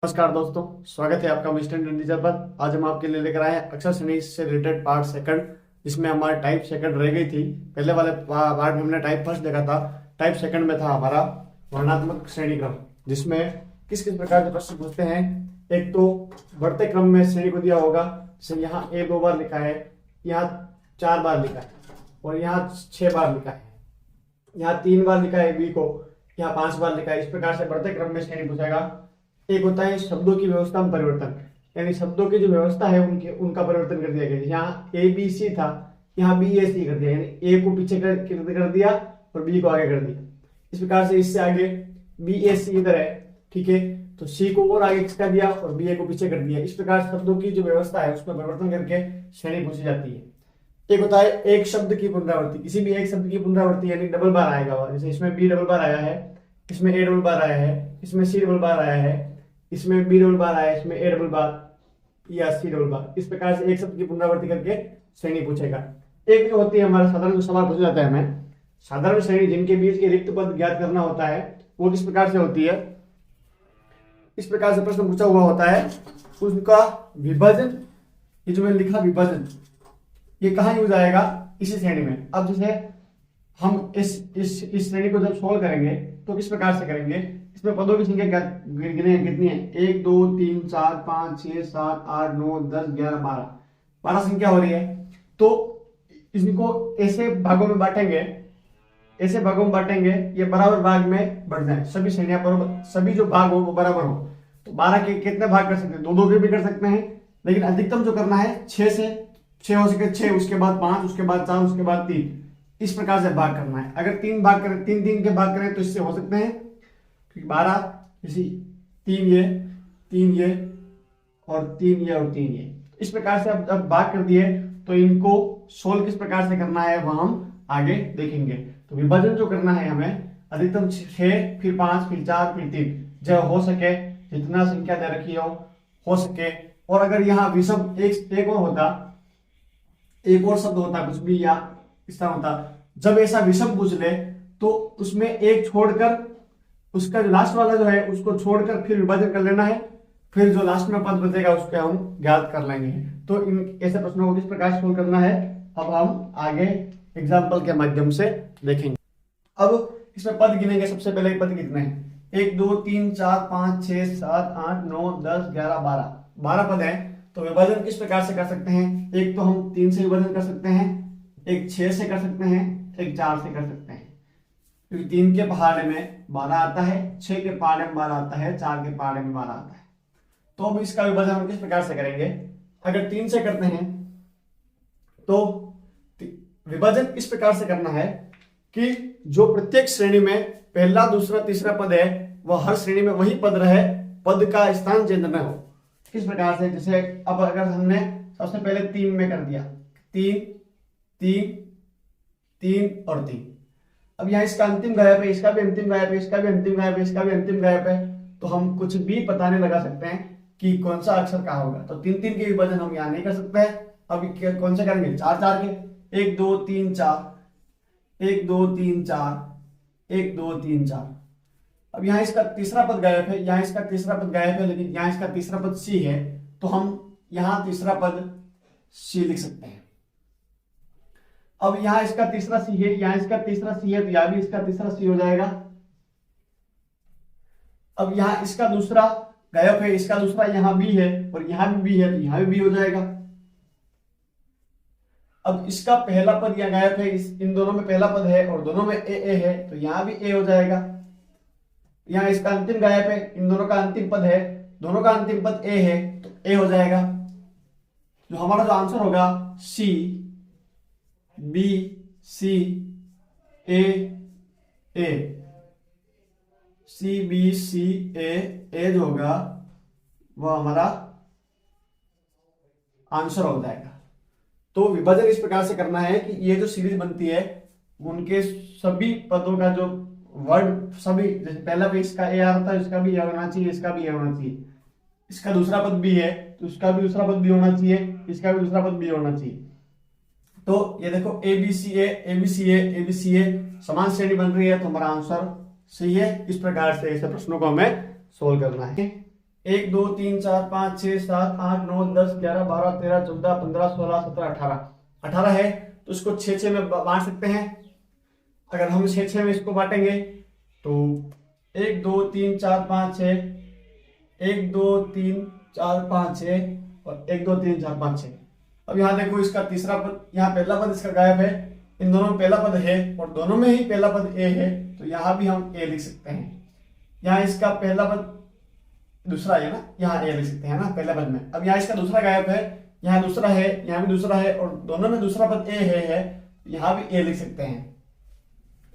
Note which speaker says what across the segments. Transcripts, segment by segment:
Speaker 1: नमस्कार दोस्तों, स्वागत है आपका मिस्टर टीचर पर। आज हम आपके लिए लेकर आए हैं अक्षर श्रेणी से रिलेटेड पार्ट सेकंड, जिसमें हमारी टाइप सेकंड रह गई थी। पहले वाले पार्ट में हमने टाइप फर्स्ट देखा था। टाइप सेकंड में था हमारा वर्णात्मक श्रेणी क्रम, जिसमें किस किस प्रकार के प्रश्न पूछते हैं। एक तो बढ़ते क्रम में श्रेणी को दिया होगा, जैसे यहाँ ए 2 बार लिखा है, यहाँ 4 बार लिखा है और यहाँ 6 बार लिखा है, यहाँ 3 बार लिखा है बी को, यहाँ 5 बार लिखा है। इस प्रकार से बढ़ते क्रम में श्रेणी पूछेगा। एक होता है शब्दों की व्यवस्था में परिवर्तन, यानी शब्दों की जो व्यवस्था है उनका परिवर्तन कर दिया गया। यहाँ ए बी सी था, यहाँ बी ए सी कर दिया, यानी ए को पीछे कर दिया और बी को आगे कर दिया। इस प्रकार से इससे आगे बी ए सी इधर है, ठीक है, तो सी को और आगे कर दिया और बी ए को पीछे कर दिया। इस प्रकार शब्दों की जो व्यवस्था है उसमें परिवर्तन करके श्रेणी पूछी जाती है। एक होता है एक शब्द की पुनरावृत्ति, किसी भी एक शब्द की पुनरावृत्ति, यानी डबल बार आएगा। जैसे इसमें बी डबल बार आया है, इसमें ए डबल बार आया है, इसमें सी डबल बार आया है, इसमें बी डबल बार आया है, इसमें ए डबल बार या सी डबल बार। इस प्रकार से एक शब्द की पुनरावृत्ति करके श्रेणी पूछेगा। एक जो होती है हमारा साधारण जो सवाल पूछा जाता है हमें, साधारण श्रेणी जिनके बीच के रिक्त पद ज्ञात करना होता है, वो किस प्रकार से होती है। इस प्रकार से प्रश्न पूछा हुआ होता है, उसका विभाजन, ये जो मैंने लिखा विभाजन, ये कहाँ यूज आएगा, इसी श्रेणी में। अब जैसे हम इस श्रेणी को जब सोल्व करेंगे तो किस प्रकार से करेंगे। इसमें पदों की संख्या कितनी है, 1 2 3 4 5 6 7 8 9 10 11 12 संख्या हो रही है। तो इनको ऐसे भागों में बांटेंगे, ये बराबर भाग में बढ़ जाए, सभी श्रेणियां बराबर, सभी जो भाग हो वो बराबर हो। तो 12 के कितने भाग कर सकते हैं, 2 के भी कर सकते हैं, लेकिन अधिकतम जो करना है 6 से 6 हो सके 6, उसके बाद 5, उसके बाद 4, उसके बाद 3, इस प्रकार से भाग करना है। अगर 3 भाग करें, 3 के भाग करें तो इससे हो सकते हैं, क्योंकि 12 इसी 3 ये और 3 ये और 3 ये। इस प्रकार से अब भाग कर दिए, तो इनको सोल्व किस प्रकार से करना है वह हम आगे देखेंगे। तो विभाजन जो करना है हमें, अधिकतम 6 फिर 5 फिर 4 फिर 3, जब हो सके जितना संख्या दे रखी हो सके। और अगर यहाँ विषम एक और होता, एक और शब्द होता, कुछ भी या इस तरह होता, जब ऐसा विषम पूछ ले तो उसमें एक छोड़कर, उसका जो लास्ट वाला जो है उसको छोड़कर फिर विभाजन कर लेना है, फिर जो लास्ट में पद बचेगा उसको हम ज्ञात कर लेंगे। तो इन ऐसे प्रश्नों को किस प्रकार सोल्व करना है, अब हम आगे एग्जाम्पल के माध्यम से देखेंगे। अब इसमें पद गिनेंगे। सबसे पहले पद कितने हैं, 1 2 3 4 5 6 7 8 9 10 11 12 पद है। तो विभाजन किस प्रकार से कर सकते हैं, एक तो हम 3 से विभाजन कर सकते हैं, एक 6 से कर सकते हैं, एक 4 से कर सकते हैं, क्योंकि 3 के पहाड़े में 12 आता है, 6 के पहाड़े में 12 आता है, 4 के पहाड़े में 12 आता है। तो अब इसका विभाजन हम किस प्रकार से करेंगे। अगर 3 से करते हैं तो विभाजन इस प्रकार से करना है कि जो प्रत्येक श्रेणी में पहला दूसरा तीसरा पद है वह हर श्रेणी में वही पद रहे, पद का स्थान चेंज न हो। किस प्रकार से, जैसे अब अगर हमने सबसे पहले 3 में कर दिया, 3 3 3 और 3, अब यहाँ इसका अंतिम गायब है, इसका भी अंतिम गायब है, इसका भी अंतिम गायब है, इसका भी अंतिम गायब है, तो हम कुछ भी पता नहीं लगा सकते हैं कि कौन सा अक्षर कहाँ होगा। तो 3 के विभाजन हम यहाँ नहीं कर सकते हैं। अब कौन से करेंगे, 4 के, 1 2 3 4, 1 2 3 4, 1 2 3 4। अब यहाँ इसका तीसरा पद गायब है, यहाँ इसका तीसरा पद गायब है, लेकिन यहाँ इसका तीसरा पद सी है, तो हम यहाँ तीसरा पद सी लिख सकते हैं। अब यहाँ इसका तीसरा सी है, यहाँ इसका तीसरा सी है, तो यहाँ भी इसका तीसरा सी हो जाएगा। अब यहाँ इसका दूसरा गायब है, इसका दूसरा यहाँ बी है और यहाँ भी बी है, तो यहाँ भी बी हो जाएगा। अब इसका पहला पद यहाँ गायब है, इन दोनों में पहला पद है और दोनों में ए है, तो यहाँ भी ए हो जाएगा। यहाँ इसका अंतिम गायब है, इन दोनों का अंतिम पद है, दोनों का अंतिम पद ए है, तो ए हो जाएगा। जो हमारा जो आंसर होगा सी बी सी ए, सी बी सी ए जो होगा वह हमारा आंसर हो जाएगा। तो विभाजन इस प्रकार से करना है कि ये जो सीरीज बनती है उनके सभी पदों का जो वर्ड, सभी, जैसे पहला पे इसका ए आ रहा था, इसका भी ए होना चाहिए, इसका भी ए होना चाहिए, इसका दूसरा पद भी है तो इसका भी दूसरा पद भी होना चाहिए, इसका भी दूसरा पद भी होना चाहिए। तो ये देखो ए बी सी ए समान श्रेणी बन रही है, तो हमारा आंसर सही है। इस प्रकार से ऐसे प्रश्नों को हमें सोल्व करना है। 1 2 3 4 5 6 7 8 9 10 11 12 13 14 15 16 17 18 18 है, तो इसको 6 में बांट सकते हैं। अगर हम 6 में इसको बांटेंगे तो 1 2 3 4 5 6, 1 2 3 4 5 6 और 1 2 3 4 5 6। अब यहाँ देखो इसका तीसरा पद, यहाँ पहला पद इसका गायब है, इन दोनों में पहला पद है और दोनों में ही पहला पद ए है, तो यहाँ भी हम ए लिख सकते हैं। यहाँ इसका पहला पद दूसरा है ना, यहाँ ए लिख सकते हैं ना पहला पद में। अब यहाँ इसका दूसरा गायब है, यहाँ दूसरा है, यहाँ भी दूसरा है और दोनों में दूसरा पद ए है, यहाँ भी ए लिख सकते हैं।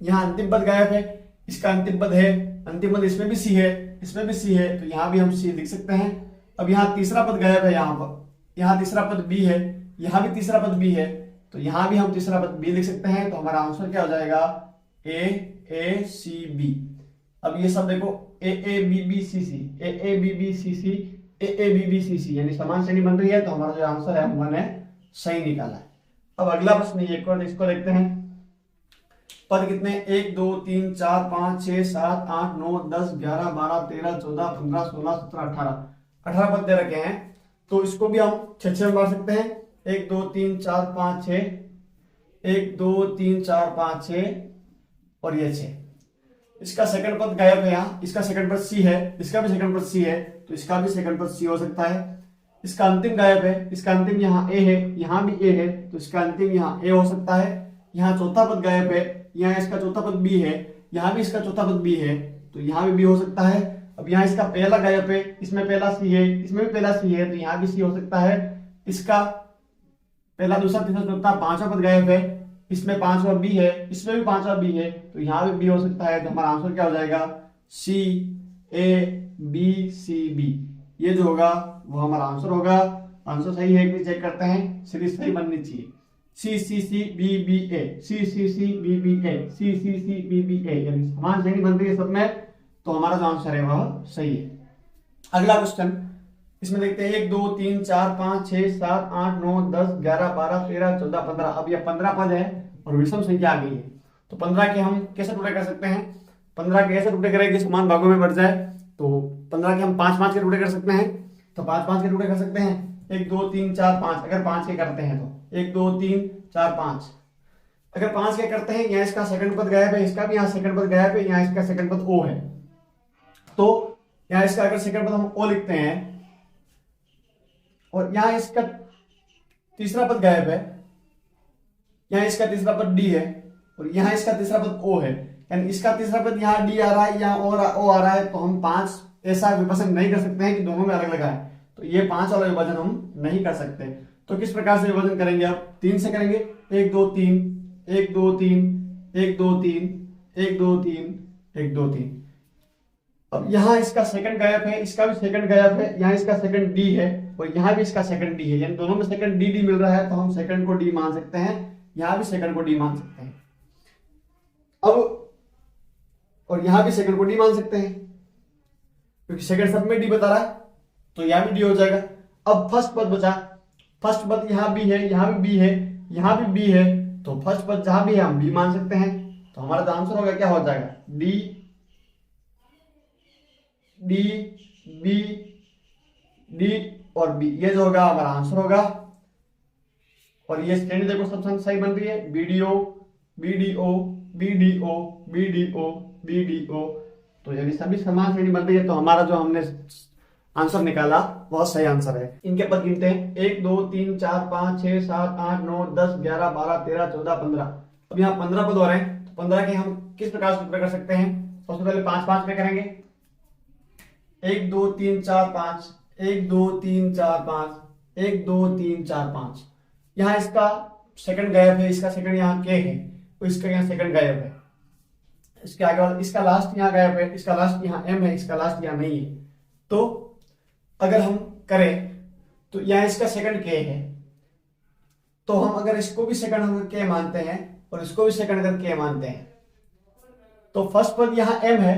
Speaker 1: यहाँ अंतिम पद गायब है, इसका अंतिम पद है, अंतिम पद इसमें भी सी है, इसमें भी सी है, तो यहाँ भी हम सी लिख सकते हैं। अब यहाँ तीसरा पद गायब है, यहाँ पर यहाँ तीसरा पद बी है, यहाँ भी तीसरा पद बी है, तो यहाँ भी हम तीसरा पद बी लिख सकते हैं। तो हमारा आंसर क्या हो जाएगा, ए सी बी। अब ये सब देखो A B B C C, A B B C C, A B B C C, यानी समान श्रेणी बन रही है, तो हमारा जो आंसर है हमने सही निकाला है। अब अगला प्रश्न ये एक और इसको देखते हैं। पद कितने, 1 2 3 4 5 6 7 8 9 10 11 12 13 14 15 16 17 18 18 पद दे रखे हैं, तो इसको भी हम 6 में बांट सकते हैं। 1 2 3 4 5 6, 1 2 3 4 5 6 और ये 6। इसका सेकंड पद गायब है, यहाँ इसका सेकंड पद सी है, इसका भी सेकंड पद सी है, तो इसका भी सेकंड पद सी हो सकता है। इसका अंतिम गायब है, इसका अंतिम यहाँ ए है, यहाँ भी ए है, तो इसका अंतिम यहाँ ए हो सकता है। यहाँ चौथा पद गायब है, यहाँ इसका चौथा पद बी है, यहाँ भी इसका चौथा पद बी है, तो यहाँ भी बी हो सकता है। अब यहाँ इसका पहला गायब है, इसमें पहला सी है, इसमें भी पहला सी है, तो यहाँ भी सी हो सकता है। इसका पहला दूसरा तीसरा चौथा पांचवा पद गायब है, इसमें पांचवा बी है, इसमें भी पांचवा बी है, तो यहाँ भी बी हो सकता है। तो हमारा आंसर क्या हो जाएगा, सी ए बी सी बी। ये जो होगा वो हमारा आंसर होगा। आंसर सही है कि चेक करते हैं, सीरीज सही बननी चाहिए। सी सी सी बी बी ए, सी सी सी बी बी ए, सी सी सी बी बी ए, यानी समान श्रेणी बन रही है सब में, तो हमारा जो आंसर है वह सही है। अगला क्वेश्चन इसमें देखते हैं 1 2 3 4 5 6 7 8 9 10 11 12 13 14 15। अब ये 15 पद है और विषम संख्या आ गई है, तो 15 के हम कैसे टुकड़े कर सकते हैं, 15 के ऐसे टुकड़े करें कि समान भागों में बढ़ जाए। तो 15 के हम 5 के टुकड़े कर सकते हैं, तो 5 के टुकड़े कर सकते हैं। 1 2 3 4 5, अगर 5 के करते हैं तो 1 2 3 4 5। अगर 5 के करते हैं, यहाँ इसका सेकंड पद गायब है, इसका भी यहाँ सेकंड पद गायब है, यहाँ इसका सेकंड पद ओ है, तो यहाँ इसका अगर सेकंड पद हम ओ लिखते हैं और यहाँ इसका तीसरा पद गायब है, यहाँ इसका तीसरा पद डी है और यहाँ इसका तीसरा पद ओ है, यानी इसका तीसरा पद यहाँ डी आ रहा है, यहाँ ओ आ रहा है, तो हम 5 ऐसा विभाजन नहीं कर सकते हैं कि दोनों में अलग अलग आए, तो ये 5 वाला विभाजन हम नहीं कर सकते। तो किस प्रकार से विभाजन करेंगे, आप 3 से करेंगे, 1 2 3 1 2 3 1 2 3 1 2 3 1 2 3। अब यहाँ इसका सेकंड गायब है, इसका भी सेकंड गायब है, यहाँ इसका सेकंड डी है और यहाँ भी इसका सेकंड डी है, यानी दोनों में सेकंड डी डी मिल रहा है, तो हम सेकंड को डी मान सकते हैं, यहाँ भी सेकंड को डी मान सकते हैं। अब और यहाँ भी सेकंड को डी मान सकते हैं, क्योंकि सेकंड सब में डी बता रहा है, तो यहाँ भी डी हो जाएगा। अब फर्स्ट पद बचा, फर्स्ट पद यहाँ भी है, यहाँ भी बी है, यहाँ भी बी है, तो फर्स्ट पद जहां भी है हम बी मान सकते हैं। तो हमारा तो आंसर होगा क्या हो जाएगा, डी डी बी डी और बी, ये जो होगा हमारा आंसर होगा। और ये श्रेणी देखो सब सही बन रही है, BDO BDO BDO BDO BDO, तो यदि सभी समान श्रेणी बन रही है, तो हमारा जो हमने आंसर निकाला वह सही आंसर है। इनके पद गिनते हैं, 1 2 3 4 5 6 7 8 9 10 11 12 13 14 15। अब यहाँ 15 पद हो रहे हैं, तो 15 के हम किस प्रकार से कर सकते हैं, सबसे पहले 5 में करेंगे, 1 2 3 4 5 1 2 3 4 5 1 2 3 4 5। यहाँ इसका सेकंड गायब है, इसका सेकंड यहाँ के है, तो इसका यहाँ सेकंड गायब है, इसके आगे वाला इसका लास्ट यहाँ गायब है, इसका लास्ट यहाँ एम है, इसका लास्ट यहाँ नहीं है। तो अगर हम करें तो यहाँ इसका सेकंड के है, तो हम अगर इसको भी सेकंड अगर के मानते हैं और इसको भी सेकंड अगर के मानते हैं, तो फर्स्ट पद यहाँ एम है,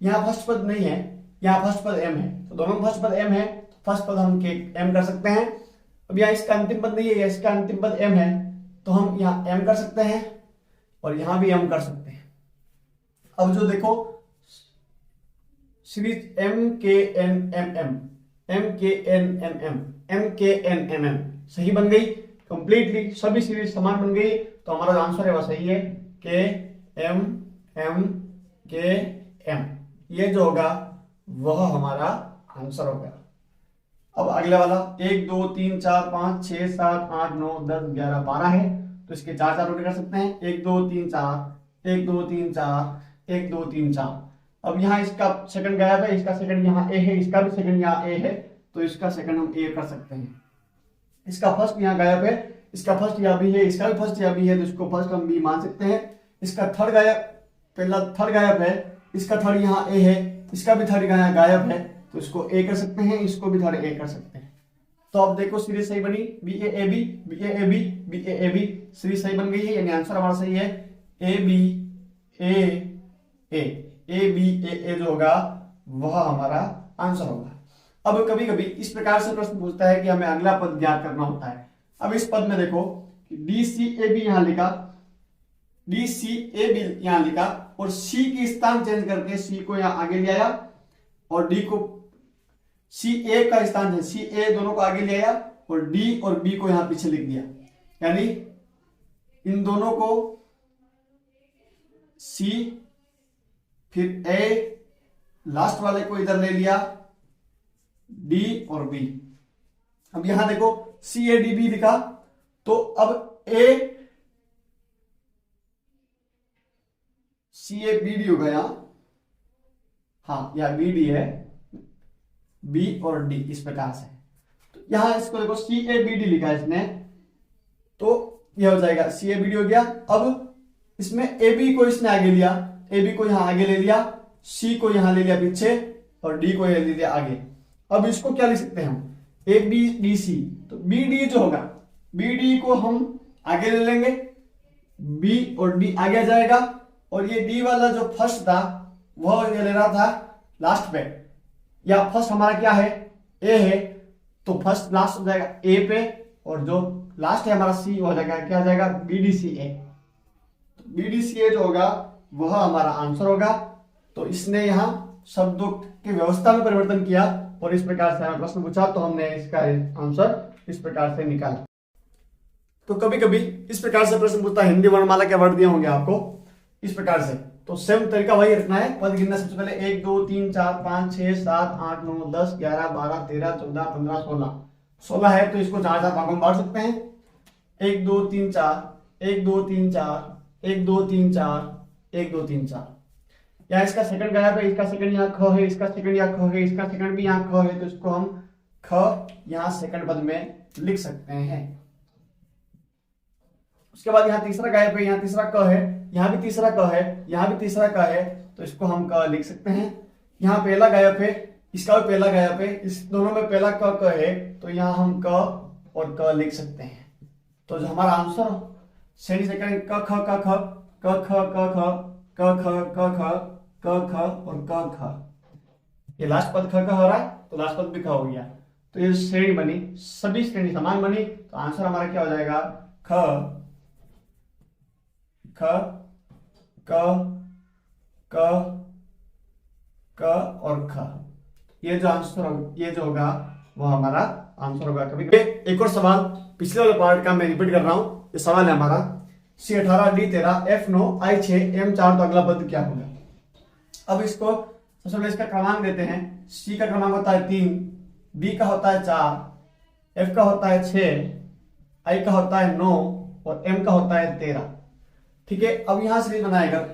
Speaker 1: यहाँ फर्स्ट पद नहीं है, यहाँ फर्स्ट पद एम है, तो दोनों में फर्स्ट पद एम है, तो फर्स्ट पद हम के एम कर सकते हैं। अब यहाँ इसका अंतिम पद नहीं है, इसका अंतिम पद एम है, तो हम यहाँ एम कर सकते हैं और यहाँ भी एम कर सकते हैं। अब जो देखो सीरीज MKNMM, MKNMM, MKNMM सही बन गई कंप्लीटली, सभी सीरीज समान बन गई। तो हमारा जो आंसर है वह सही है KMMKM, ये जो होगा वह हमारा आंसर होगा। अब अगले वाला 1 2 3 4 5 6 7 8 9 10 11 12 है, तो इसके चार चार रोटी कर सकते हैं। 1 2 3 4, 1 2 3 4, 1 2 3 4। अब यहाँ इसका सेकंड गायब है, इसका सेकंड यहाँ ए है, इसका भी सेकंड यहाँ ए है, तो इसका सेकंड हम ए कर सकते हैं। इसका फर्स्ट यहाँ गायब है, इसका फर्स्ट यहाँ भी है, इसका भी फर्स्ट यहाँ भी है, तो इसको फर्स्ट हम बी मान सकते हैं। इसका थर्ड गायब, पहला थर्ड गायब है, इसका थर्ड यहाँ ए है, इसका भी थर्ड यहाँ गायब है, तो इसको ए कर सकते हैं, इसको भी थर्ड ए कर सकते हैं। तो अब देखो सीरीज सही बनी, B A A B, B A A B, B A A B, series सही बन गई है, यानी आंसर हमारा सही है A B A A, A B ए जो होगा वह हमारा आंसर होगा। अब कभी कभी इस प्रकार से प्रश्न पूछता है कि हमें अगला पद ज्ञात करना होता है। अब इस पद में देखो डी सी ए बी यहां लिखा, डी सी ए बी यहां लिखा, और सी की स्थान चेंज करके सी को यहां आगे ले आया, और डी को सी ए का स्थान है, सी ए दोनों को आगे ले आया, और डी और बी को यहां पीछे लिख दिया। यानी इन दोनों को सी, फिर ए, लास्ट वाले को इधर ले लिया, डी और बी। अब यहां देखो सी ए डी बी लिखा, तो अब ए सी ए बी डी होगा यहां, हाँ यह बी डी है, बी और डी इस प्रकार से। तो यहां इसको देखो सी ए बी डी लिखा है इसने, तो यह हो जाएगा सी ए बी डी हो गया। अब इसमें ए बी को इसने आगे लिया, ए बी को यहां आगे ले लिया, सी को यहां ले लिया पीछे, और डी को यहां ले लिया आगे। अब इसको क्या लिख सकते हैं हम, ए बी डी सी, तो बी डी जो होगा, बी डी को हम आगे ले लेंगे, बी और डी आगे जाएगा, और ये डी वाला जो फर्स्ट था वह ये ले रहा था लास्ट पे, या फर्स्ट हमारा क्या है ए है, तो फर्स्ट लास्ट हो जाएगा ए पे, और जो लास्ट है हमारा सी हो जाएगा, क्या हो जाएगा B D C A. B D C ए जो होगा वह हमारा आंसर होगा। तो इसने यहां शब्दों की व्यवस्था में परिवर्तन किया, और इस प्रकार से हमें प्रश्न पूछा, तो हमने इसका आंसर इस प्रकार से निकाला। तो कभी कभी इस प्रकार से प्रश्न पूछता है, हिंदी वर्णमाला के वर्ड दिए होंगे आपको इस प्रकार से, तो सेम तरीका वही रखना है। पद गिनना सबसे पहले 1 2 3 4 5 6 7 8 9 10 11 12 13 14 15 16, 16 है, तो इसको चार चार भागों में बांट सकते हैं। 1 2 3 4, 1 2 3 4, 1 2 3 4, 1 2 3 4। यहाँ इसका सेकंड गायब है, इसका सेकंड यहाँ ख है, इसका सेकंड यहाँ ख है, इसका सेकंड भी यहाँ ख है, तो इसको हम ख यहाँ सेकंड पद में लिख सकते हैं। उसके बाद यहाँ तीसरा गायब है, यहाँ तीसरा क है, यहाँ भी तीसरा क है, यहाँ भी तीसरा क है, तो इसको हम क लिख सकते हैं। यहाँ पहला गायब है, इसका भी पहला गायब है, इस दोनों में पहला क है, तो यहाँ हम क और क लिख सकते हैं। तो जो हमारा आंसर सही से करेंगे क ख क ख क ख क ख क ख क ख क ख और क ख। ये लास्ट पद ख ख हो रहा है, तो लास्ट पद भी ख हो गया, तो ये श्रेणी बनी, सभी श्रेणी समान बनी, तो आंसर हमारा क्या हो जाएगा ख ख क क क और ख। ये जो आंसर ये जो होगा वो हमारा आंसर होगा। कभी एक और सवाल पिछले वाले पार्ट का मैं रिपीट कर रहा हूं। ये सवाल है हमारा C18 D13 F9 I6 M4, तो अगला पद क्या होगा। अब इसको सबसे पहले इसका क्रमांक देते हैं। C का क्रमांक होता है 3, D का होता है 4, F का होता है 6, I का होता है 9 और M का होता है 13। ठीक है, अब यहां सीरीज बनाएगा,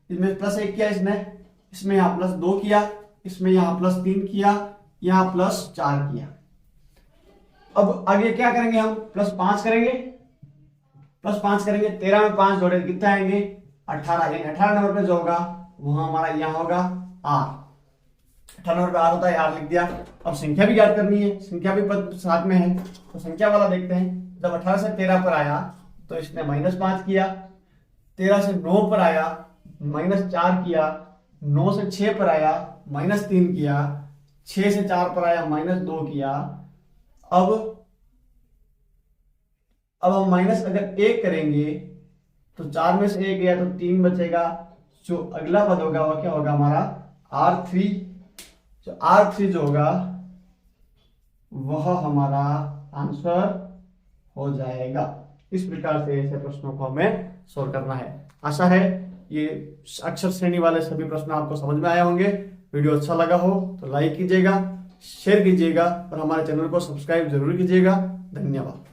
Speaker 1: इसमें +1 किया इसने, इसमें यहाँ +2 किया, इसमें यहाँ +3 किया, यहाँ +4 किया। अब आगे क्या करेंगे हम, +5 करेंगे, +5 करेंगे, 13 में 5 जोड़े कितने आएंगे 18, यानी 18 नंबर पे जो होगा वहां हमारा यहाँ होगा R। 18 नंबर पे R होता है, R लिख दिया। अब संख्या भी याद करनी है, संख्या भी पद साथ में है, तो संख्या वाला देखते हैं। जब 18 से 13 पर आया तो इसने -5 किया, 13 से 9 पर आया -4 किया, 9 से 6 पर आया -3 किया, 6 से 4 पर आया -2 किया। अब हम माइनस अगर 1 करेंगे तो 4 में से 1 गया तो 3 बचेगा। जो अगला पद होगा वह क्या होगा हमारा R3 तो R3 जो होगा वह हमारा आंसर हो जाएगा। इस प्रकार से ऐसे प्रश्नों को हमें सोल्व करना है। आशा है ये अक्षर श्रेणी वाले सभी प्रश्न आपको समझ में आए होंगे। वीडियो अच्छा लगा हो तो लाइक कीजिएगा, शेयर कीजिएगा और हमारे चैनल को सब्सक्राइब जरूर कीजिएगा। धन्यवाद।